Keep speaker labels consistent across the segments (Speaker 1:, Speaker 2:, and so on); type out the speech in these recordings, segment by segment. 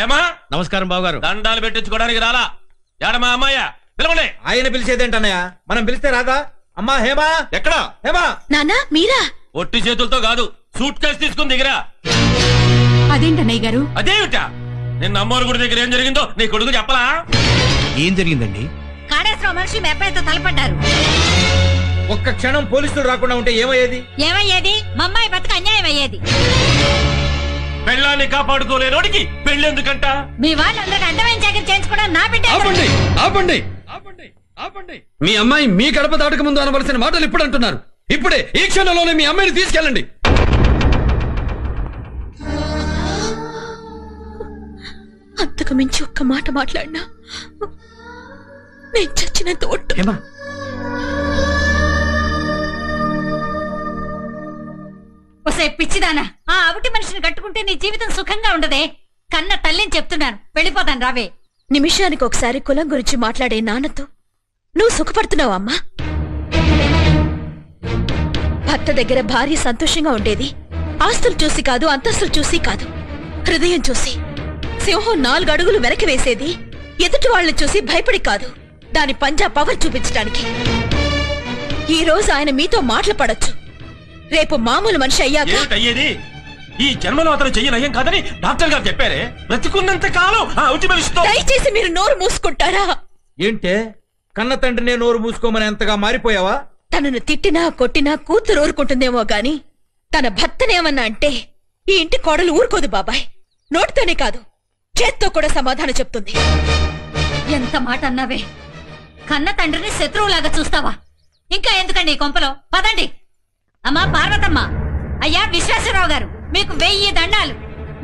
Speaker 1: హేమా
Speaker 2: నమస్కారం బావగారు.
Speaker 1: దండాలు పెట్టించుకోవడానికి రాలా? ఏడమా అమ్మాయ పిలవండి.
Speaker 3: ఆయన పిలిచేదేంటన్నయ్య, మనం పిలిస్తే రాదా? అమ్మా హేమా
Speaker 1: ఎక్కడ?
Speaker 3: హేమా
Speaker 4: నానా మీరా?
Speaker 1: ఒట్టి చేతులతో కాదు, సూట్ కేసు తీసుకుని దిగిరా.
Speaker 4: అదేంటన్నయ్య గారు?
Speaker 1: అదేమిటా? నిన్న అమ్మోరు గుడి దగ్గర ఏం జరిగిందో నీ కొడుకు చెప్పలా?
Speaker 2: ఏం జరిగిందండి?
Speaker 4: కాళేశ్వరం మనిషి మీ అబ్బాయితో తలపడ్డారు.
Speaker 3: ఒక్క క్షణం పోలీసులు రాకుండా ఉంటే ఏమయ్యేది?
Speaker 4: ఏమయ్యేది? మా అమ్మాయి బతుకు అన్యాయం అయ్యేది.
Speaker 1: పెళ్ళాన్ని కాపాడుకోలేనోడికి పెళ్ళెందుకంట?
Speaker 4: మీ వాళ్ళందరూ అడ్డమైన జాగ్రత్త చేయించుకోవడం నా బిడ్డ.
Speaker 5: ఆపండి ఆపండి ఆపండి ఆపండి. మీ అమ్మాయి మీ గడప దాటక ముందు అనవలసిన మాటలు ఇప్పుడు అంటున్నారు. ఇప్పుడే ఈ క్షణంలోనే మీ అమ్మాయిని తీసుకెళ్ళండి.
Speaker 4: అంతకు మించి ఒక్క మాట మాట్లాడినా నేను చచ్చినంత ఒట్టు.
Speaker 5: ఏమా
Speaker 4: ఒసే పిచ్చిదానా, ఆ అవిటి మనిషిని కట్టుకుంటే నీ జీవితం సుఖంగా ఉండదే. కన్న తల్లిని చెప్తున్నాను, వెళ్ళిపోతాను రావే. నిమిషానికి ఒకసారి కులం గురించి మాట్లాడే నాన్నతో నువ్వు సుఖపడుతున్నావు అమ్మా. భర్త దగ్గర భార్య సంతోషంగా ఉండేది ఆస్తులు చూసి కాదు, అంతస్తులు చూసి కాదు, హృదయం చూసి. సింహం 4 అడుగులు వెనక్కి వేసేది ఎదుటి వాళ్ళని చూసి భయపడి కాదు, దాని పంజా పవర్ చూపించడానికి. ఈ రోజు ఆయన మీతో మాటలు పడొచ్చు, రేపు మామూలు మనిషి అయ్యాక
Speaker 1: అయ్యేది ఈ జన్మలో అతను చెయ్యి నయం కాదని డాక్టర్ గారు చెప్పారే. బ్రతికున్నంత కాలం ఆ ఉటి మనిషితో.
Speaker 4: దయచేసి మీరు నోరు మూసుకుంటారా?
Speaker 3: ఏంటే కన్న తండ్రినే నోరు మూసుకోమని ఎంతగా మారిపోయావా?
Speaker 4: తనను తిట్టినా కొట్టినా కూతురు ఊరుకుంటుందేమో గాని తన భర్తనేమన్నా అంటే ఈ ఇంటి కోడలు ఊరుకోదు బాబాయ్. నోటితోనే కాదు, చేత్తో కూడా సమాధానం చెప్తుంది. ఎంత మాట అన్నావే, కన్న తండ్రిని శత్రువులాగా చూస్తావా? ఇంకా ఎందుకండి ఈ కొంపలో? పదండి. అమ్మా పార్వతమ్మ, అయ్యా విశ్వేశ్వరరావు గారు, మీకు 1000 దండాలు.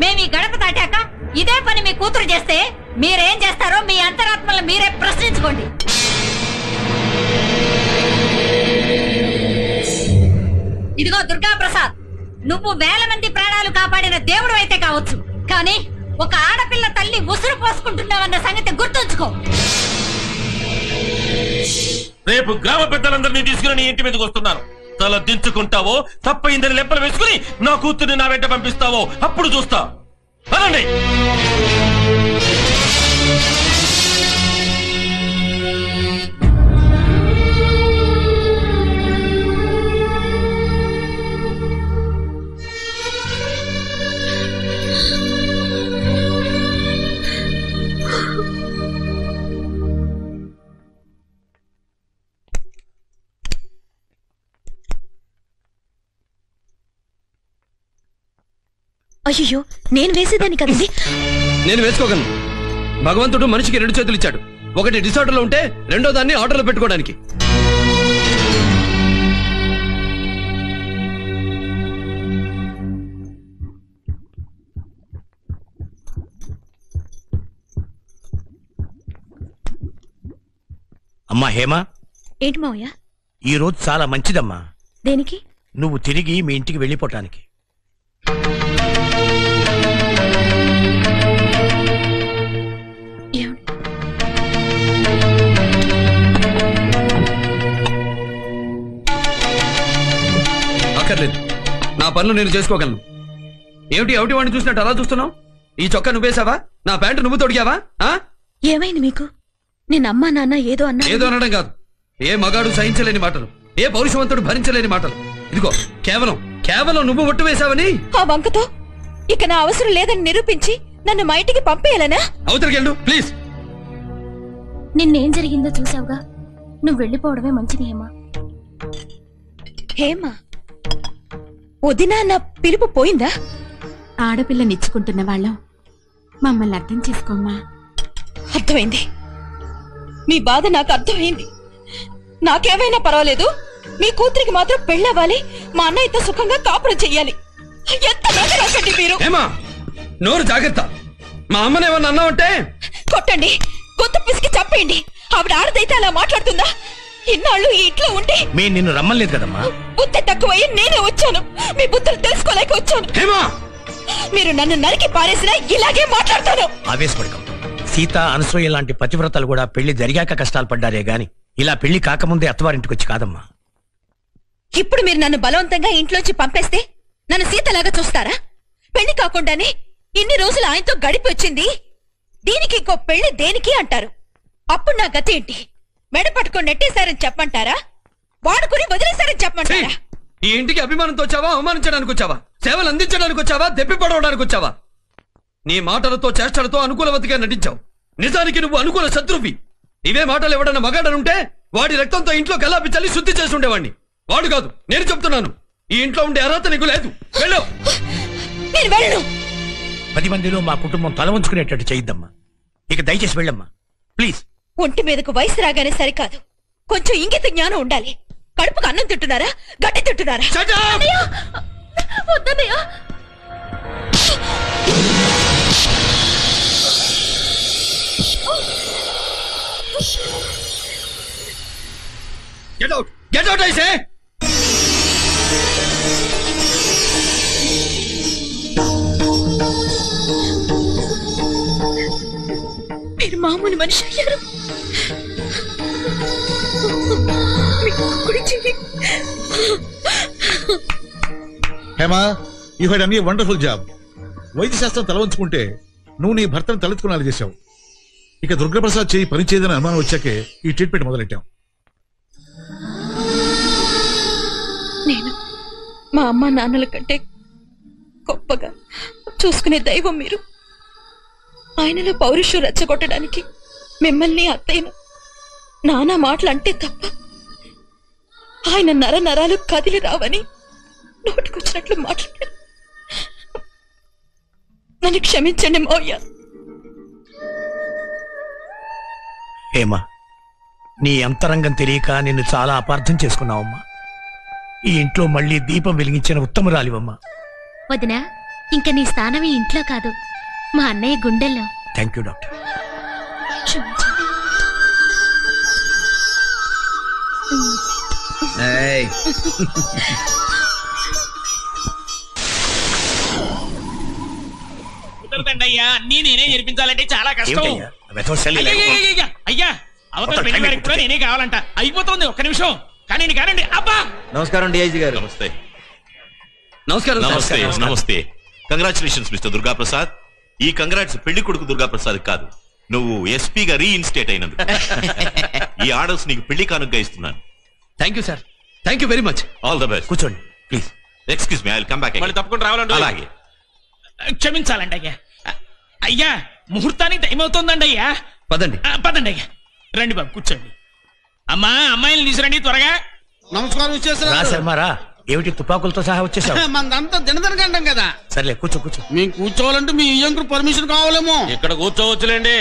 Speaker 4: మేము ఈ గడప దాటాక ఇదే పని మీ కూతురు చేస్తే మీరేం చేస్తారో మీ అంతరాత్మలు మీరే ప్రశ్నించుకోండి. ఇదిగో దుర్గా ప్రసాద్, నువ్వు 1000 మంది ప్రాణాలు కాపాడిన దేవుడు అయితే కావచ్చు, కానీ ఒక ఆడపిల్ల తల్లి ఉసురు పోసుకుంటున్నావన్న సంగతి గుర్తుంచుకో.
Speaker 1: రేపు గ్రామ పెద్దలందరినీ తీసుకుని నీ ఇంటి మీదకి వస్తున్నాను. తల దించుకుంటావో, తప్పయిందని లెప్పలు వేసుకుని నా కూతుర్ని నా వెంట పంపిస్తావో అప్పుడు చూస్తా. అనండి.
Speaker 4: అయ్యో, నేను వేసేదాన్ని కదండి.
Speaker 5: నేను వేసుకోగలను. భగవంతుడు మనిషికి 2 చేతులు ఇచ్చాడు. ఒకటి డిసార్డర్లో ఉంటే రెండో దాన్ని ఆర్డర్లో పెట్టుకోవడానికి.
Speaker 2: అమ్మా హేమా,
Speaker 4: ఏంటి మావయ్య?
Speaker 2: ఈ రోజు చాలా మంచిదమ్మా.
Speaker 4: దేనికి?
Speaker 2: నువ్వు తిరిగి మీ ఇంటికి వెళ్ళిపోవటానికి.
Speaker 5: అక్కర్లేదు, నా పనులు నేను చేసుకోగలను. ఏమిటి అవుటి వాడిని చూసినట్టు అలా చూస్తున్నావు? ఈ చొక్కా నువ్వేసావా? నా ప్యాంటు నువ్వు తొడిగావా?
Speaker 4: ఏమైంది మీకు? నేను అమ్మా నాన్న ఏదో అన్నా.
Speaker 5: ఏదో అనడం కాదు, ఏ మగాడు సహించలేని మాటలు, ఏ పౌరుషవంతుడు భరించలేని మాటలు. ఇదిగో కేవలం కేవలం నువ్వు ఒట్టు వేశావని
Speaker 4: ఆ వంకతో ఇక నా అవసరం లేదని నిరూపించి నన్ను మా ఇంటికి పంపేయాలనా?
Speaker 5: అవతలికెళ్ళు ప్లీజ్.
Speaker 4: నిన్నేం జరిగిందో చూసావుగా, నువ్వు వెళ్ళిపోవడమే మంచిది హేమా. హేమా, వదినా నా పిలుపు పోయిందా?
Speaker 6: ఆడపిల్లనిచ్చుకుంటున్న వాళ్ళం మమ్మల్ని అర్థం చేసుకోమ్మా.
Speaker 4: అర్థమైంది, మీ బాధ నాకు అర్థమైంది. నాకేమైనా పర్వాలేదు, మీ కూతురికి మాత్రం పెళ్ళవ్వాలి, మా అన్నయ్యతో సుఖంగా కాపురం చెయ్యాలి. ఎంత రాకండి మీరు.
Speaker 5: ఏమా, నోరు జాగ్రత్త. మా అమ్మనేమన్నా అన్నావంటే
Speaker 4: కొట్టండి, గొంతు పిసికి చంపేయండి. ఆవిడ ఆడదైతే అలా మాట్లాడుతుందా? ఇన్నాళ్ళు ఈ ఇంట్లో ఉంటే
Speaker 2: మేము నిన్ను రమ్మలేదు కదమ్మా.
Speaker 4: బుద్ధి తక్కువయ్యి నేనే వచ్చాను, మీ బుద్ధులు తెలుసుకోలేక వచ్చాను. మీరు నన్ను నరికి పారేసినా ఇలాగే మాట్లాడతాను.
Speaker 2: ఆవేశపడకం. సీత, అనసూయ లాంటి పతివ్రతలు కూడా పెళ్లి జరిగాక కష్టాలు పడ్డారే గాని ఇలా పెళ్లి కాకముందే అత్తవారింటికి వచ్చి కాదమ్మా.
Speaker 4: ఇప్పుడు మీరు నన్ను బలవంతంగా ఇంట్లోంచి పంపేస్తే నన్ను సీతలాగా చూస్తారా? పెళ్లి కాకుండానే ఇన్ని రోజులు ఆయనతో గడిపి వచ్చింది దీనికి ఇంకో పెళ్లి దేనికి అంటారు. అప్పుడు నా గతి ఏంటి? మెడ పట్టుకొని నెట్టేశారని చెప్పమంటారా, వాడుకుని వదిలేశారని చెప్పమంటారా?
Speaker 5: ఈ ఇంటికి అభిమానంతో వచ్చావా, అవమానించడానికి వచ్చావా, సేవలు అందించడానికి వచ్చావా, దెప్పి పడవడానికి వచ్చావా? నీ మాటలతో చేష్టలతో అనుకూలవతిగా నటించావు. నిజానికి నువ్వు అనుకూల శత్రువి. ఇవే మాటలు ఎవడన్నా మగాడనుంటే వాడి రక్తంతో ఇంట్లో కల్లాపి చల్లి శుద్ధి చేసి ఉండేవాడిని. వాడు కాదు, నేను చెప్తున్నాను. ఈ ఇంట్లో ఉండే అర్హత నీకు లేదు. వెళ్ళు.
Speaker 4: నేను వెళ్ళను.
Speaker 2: 10 మందిలో మా కుటుంబం తల వంచుకునేటట్టు చేయొద్దమ్మా. ఇక దయచేసి వెళ్ళమ్మా ప్లీజ్.
Speaker 4: ఒంటి మీదకు వయసు రాగానే సరికాదు, కొంచెం ఇంగిత జ్ఞానం ఉండాలి. కడుపుకు అన్నం తింటున్నారా, గడ్డి తింటున్నారా?
Speaker 5: Shut up!
Speaker 4: అన్నయ్య! వద్దన్నయ్య.
Speaker 5: Get out! Get out, I say!
Speaker 4: మీరు మామూలు మనిషి అయ్యారు. మీ కుడి చెయ్యి.
Speaker 7: Hema, you had done a wonderful job. వైద్య శాస్త్రం తలవంచుకుంటే నువ్వు నీ భర్తను తలెత్తుకునేలా చేశావు. ఇక దుర్గాప్రసాద్ చేయి పని చేయదని అనుమానం వచ్చాకే ఈ ట్రీట్మెంట్ మొదలెట్టాం.
Speaker 4: నేను మా అమ్మ నాన్నల కంటే గొప్పగా చూసుకునే దైవం మీరు. ఆయనలో పౌరుషం రెచ్చగొట్టడానికి మిమ్మల్ని అత్తయ్యను నానా మాటలు అంటే తప్ప ఆయన నరాలు కదిలి రావని నోటికొచ్చినట్లు మాట్లాడారు. నన్ను క్షమించండి మౌయ్య.
Speaker 2: ఏమా, నీ అంతరంగం తెలియక నిన్ను చాలా అపార్థం చేసుకున్నావమ్మా. ఈ ఇంట్లో మళ్ళీ దీపం వెలిగించిన ఉత్తమురాలివమ్మా.
Speaker 8: వదినా, ఇంక నీ స్థానం ఈ ఇంట్లో కాదు, మా అన్నయ్య గుండెల్లో.
Speaker 2: Thank you doctor.
Speaker 4: క్షమించండి.
Speaker 9: కుదరదండి అయ్యా, అన్నీ నేనే జరిపించాలంటే చాలా కష్టం.
Speaker 2: ఏమిటయ్యా, వెధవ శల్యం లేకపోతే?
Speaker 9: అయ్యా, అయ్యా అవతల పెళ్లి వారికి కూడా నేనే కావాలంట. అయిపోతుంది, ఒక్క నిమిషం. కానీ కానండి. అబ్బా,
Speaker 3: నమస్కారం డిఐజీ గారు.
Speaker 1: నమస్తే.
Speaker 5: నమస్కారం సార్.
Speaker 1: నమస్తే. నమస్తే. Congratulations mister Durgaprasad. ఈ కంగ్రాట్స్ పెళ్లి కొడుకు దుర్గాప్రసాద్ కాదు, నువ్వు ఎస్పీగా రీఇన్స్టేట్ అయినందుకు. ఈ ఆర్డర్స్ నీకు పెళ్లి కానుకగా ఇస్తున్నాను.
Speaker 5: Thank you sir. Thank you very much.
Speaker 1: All the best.
Speaker 2: కూర్చోండి please.
Speaker 1: Excuse me, I will come back.
Speaker 9: మళ్ళీ తప్పకుండా రావాలండి.
Speaker 1: అలాగే.
Speaker 9: క్షమించాలండి అయ్యా. అయ్యా, ముహూర్తానికి టైం అవుతుందండి అయ్యా.
Speaker 5: పదండి.
Speaker 9: పదండి అయ్యా. రండి బాబు, కూర్చోండి. అమ్మా, అమ్మాయిని తీసురండి త్వరగా.
Speaker 3: నమస్కారం
Speaker 2: రా
Speaker 3: విశ్వేశ్వరరావు.
Speaker 2: శర్మారా, ఏమిటి తుపాకులతో సహా వచ్చేసావు?
Speaker 3: మనదంతా దినదనకంటాం కదా.
Speaker 2: సర్లే కూర్చో కూర్చో.
Speaker 3: మేము కూర్చోవాలంటే మీ ఇయ్యంకు పర్మిషన్ కావాలేమో.
Speaker 1: ఇక్కడ కూర్చోవచ్చులేండి.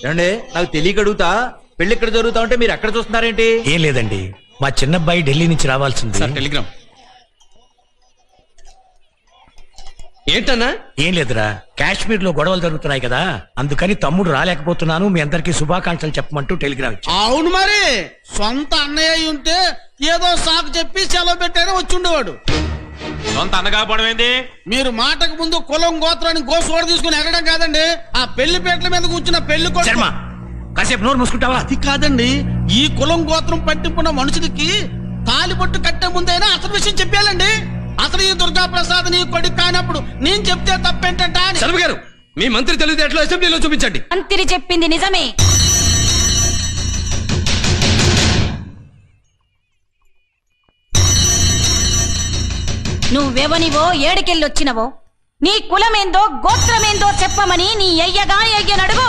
Speaker 3: ఏమండి, నాకు తెలియక అడుగుతా, పెళ్లి ఇక్కడ జరుగుతా ఉంటే మీరు ఎక్కడ చూస్తున్నారేంటి?
Speaker 2: ఏం లేదండి, మా చిన్నబ్బాయి ఢిల్లీ నుంచి రావాల్సింది.
Speaker 5: Sir Telegram. ఏంటన్నా?
Speaker 2: ఏం లేదురా, కాశ్మీర్ లో గొడవలు జరుగుతున్నాయి కదా, అందుకని తమ్ముడు రాలేకపోతున్నాను, మీ అందరికీ శుభాకాంక్షలు చెప్పమంటూ టెలిగ్రామ్ ఇచ్చా.
Speaker 3: అవును మరి, సొంత అన్నయ్య అయి ఉంటే ఏదో సాకు చెప్పి సెలవు పెట్టారని వచ్చి ఉండేవాడు.
Speaker 1: సొంత అన్నగా పడమైంది.
Speaker 3: మీరు మాటకు ముందు కులం గోత్రాన్ని గోసోడ తీసుకుని ఎగడం కాదండి, ఆ పెళ్లి పేట్ల మీద కూర్చున్న పెళ్లి
Speaker 2: శర్మ, కాసేపు నోరు మూసుకుంటావా?
Speaker 3: అది కాదండి, ఈ కులం గోత్రం పట్టింపున్న మనుషులకి తాలిబొట్టు కట్టే ముందైనా అసలు విషయం చెప్పాలండి. అసలు ఈ దుర్గాప్రసాద్ నీ కొడుకు కానప్పుడు నేను చెప్తే తప్పేంటంట అని.
Speaker 5: శర్మ గారు, మీ మంత్రి తెలివితేటలు అసెంబ్లీలో చూపించండి.
Speaker 8: మంత్రి చెప్పింది నిజమే. నువ్వెవనివో, ఏడికెళ్ళొచ్చినవో, నీ కులమేందో గోత్రమేందో చెప్పమని నీ అయ్యనడుగు.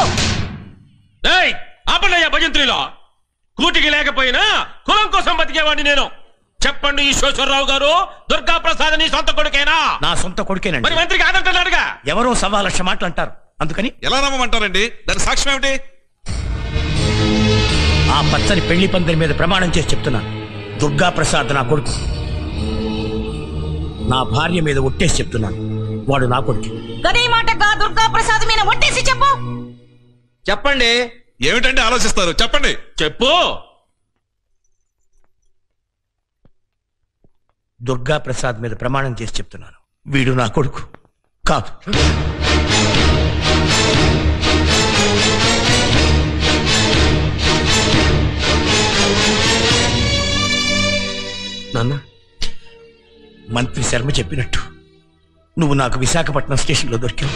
Speaker 1: ఆపన్నయ్య భజంత్రిలో కూటికి లేకపోయినా కులం కోసం బతికేవాడిని నేను. చెప్పండి ఈశ్వరరావు గారు, దుర్గాప్రసాద్ నీ సొంత కొడుకేనా?
Speaker 2: నా సొంత కొడుకేనండి.
Speaker 1: మరి మంత్రికి ఆదంటున్నాడుగా.
Speaker 2: ఎవరో 1,000,000 మాటలు అంటారు, అందుకని
Speaker 1: ఎలా నమ్మమంటారండి? దాని సాక్ష్యం ఏమిటి?
Speaker 2: ఆ పచ్చని పెళ్లి పందిరి మీద ప్రమాణం చేసి చెప్తున్నాను, దుర్గాప్రసాద్ నా కొడుకు. నా భార్య మీద ఒట్టేసి చెప్తున్నాను, వాడు నా కొడుకు.
Speaker 8: గదే మాటగా దుర్గాప్రసాద్ మీద ఒట్టేసి చెప్పు.
Speaker 3: చెప్పండి.
Speaker 1: ఏమిటంటే ఆలోచిస్తారు, చెప్పండి. చెప్పు.
Speaker 2: దుర్గాప్రసాద్ మీద ప్రమాణం చేసి చెప్తున్నాను, వీడు నా కొడుకు కాదు.
Speaker 5: నాన్న
Speaker 2: మంత్రి శర్మ చెప్పినట్టు నువ్వు నాకు విశాఖపట్నం స్టేషన్లో దొరికావు.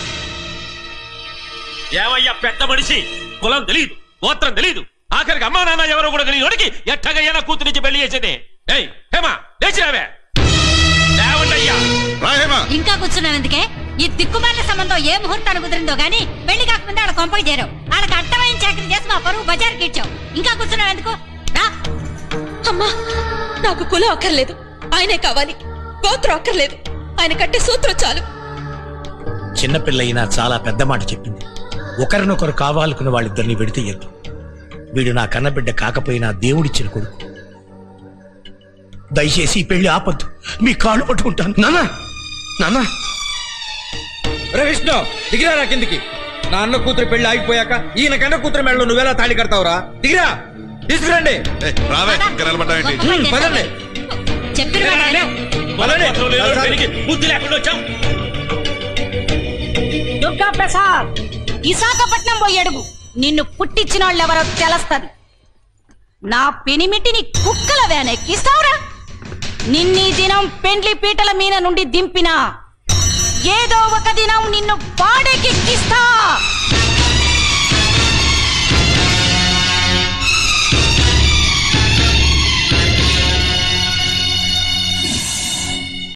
Speaker 9: ఏమయ్యా పెద్ద మనిషి, కులం తెలియదు, గోత్రం తెలియదు, ఆఖరికి అమ్మా నాన్న ఎవరో కూడా తెలియదు. ఎట్టగయ్యా కూతురించి పెళ్లి చేసేదే? ఏయ్ హేమా, లేచిరావే. లేవండయ్యా.
Speaker 8: ఇంకా కూర్చున్నావు ఎందుకే? ఈ దిక్కుమాల సంబంధం ఏ ముహూర్తాన్ని కుదిరిందో గానీ పెళ్లి కాకముందే ఆడ కొంపకి చేరావు. ఆడకు అర్థమైన చాకరీ చేసి మా పరువు బజార్కి ఇచ్చావు. ఇంకా కూర్చున్నావు ఎందుకు?
Speaker 4: అమ్మా, నాకు కులం అక్కర్లేదు, ఆయనే కావాలి. గోత్రం అక్కర్లేదు, ఆయన కట్టే సూత్రం చాలు.
Speaker 2: చిన్నపిల్ల అయినా చాలా పెద్ద మాట చెప్పింది. ఒకరినొకరు కావాలనుకున్న వాళ్ళిద్దరిని విడితీయద్దు. వీడు నా కన్నబిడ్డ కాకపోయినా దేవుడిచ్చిన కొడుకు. దయచేసి ఈ పెళ్లి ఆపద్దు, మీ కాళ్ళు పట్టుకుంటాను.
Speaker 5: నాన్న నాన్న విష్ణు దిగిరా కిందికి. నా అన్న కూతురు పెళ్లి ఆగిపోయాక ఈయన కన్న కూతురు మెడలో నువ్వెలా తాళి కడతావురా? దిగిరా, తీసుకురండి. పదండి.
Speaker 9: బుద్ధి లేకుండా వచ్చాం.
Speaker 8: దుర్గా ప్రసాద్, విశాఖపట్నం పోయి అడుగు, నిన్ను పుట్టించిన వాళ్ళెవరో తెలుస్తది. నా పెనిమిటిని కుక్కల వేనెక్కిస్తావురా? నిన్నీ దినం పెండ్లి పీటల మీద నుండి దింపినా ఏదో ఒక దినం నిన్ను పాడెకెక్కిస్తా.